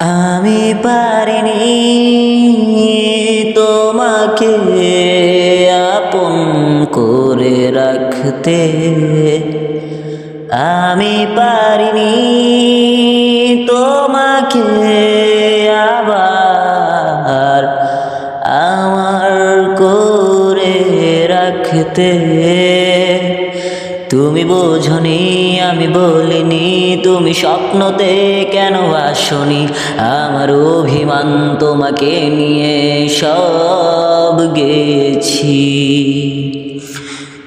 আমি পারিনি তোমাকে আপন করে রাখতে, আমি পারিনি তোমাকে আবার আমার করে রাখতে। তুমি বোঝনি আমি বলিনি, তুমি স্বপ্নতে কেন আসনি, আমার অভিমান তোমাকে নিয়ে সব গেছি।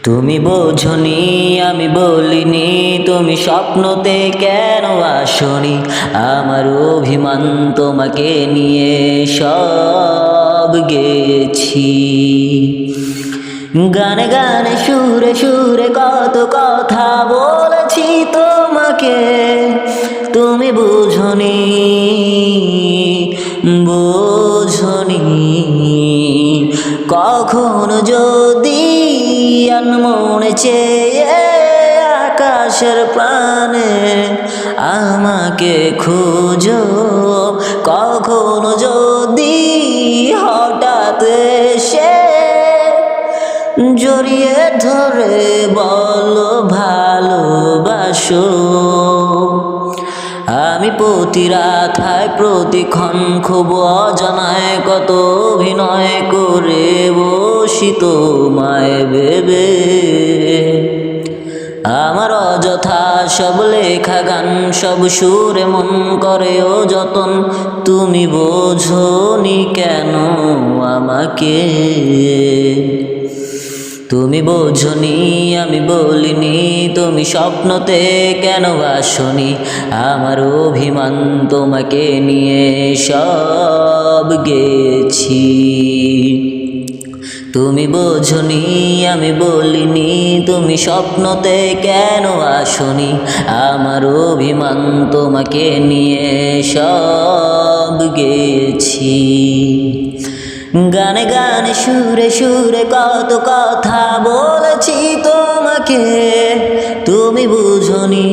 তুমি বোঝনি আমি বলিনি, তুমি স্বপ্নতে কেন আসনি, আমার অভিমান তোমাকে নিয়ে সব গেছি। গানে গানে সুরে সুরে কত কথা বলেছি তোমাকে, তুমি বোঝনি বোঝনি। কখনো যদি মনে চেয়ে আকাশের প্রাণে আমাকে খুঁজো, কখনো যদি হঠাৎ এসে জড়িয়ে ধরে বলো ভালোবাসো। আমি প্রতি রাতায় প্রতিক্ষণ খুব অজানায় কত অভিনয় করে বসি তোমায় ভেবে। আমার অযথা সব লেখা গান সব সুরে মন করে ও যতন, তুমি বোঝনি কেন আমাকে। তুমি বোঝনি আমি বলিনি, তুমি স্বপ্নতে কেন আসনি, আমার অভিমান তোমাকে নিয়ে সব গেছি। তুমি বোঝনি আমি বলিনি, তুমি স্বপ্নতে কেন আসনি, আমার অভিমান তোমাকে নিয়ে সব গেছি। গানে গানে সুরে সুরে কত কথা বলেছি তোমাকে, তুমি বুঝনি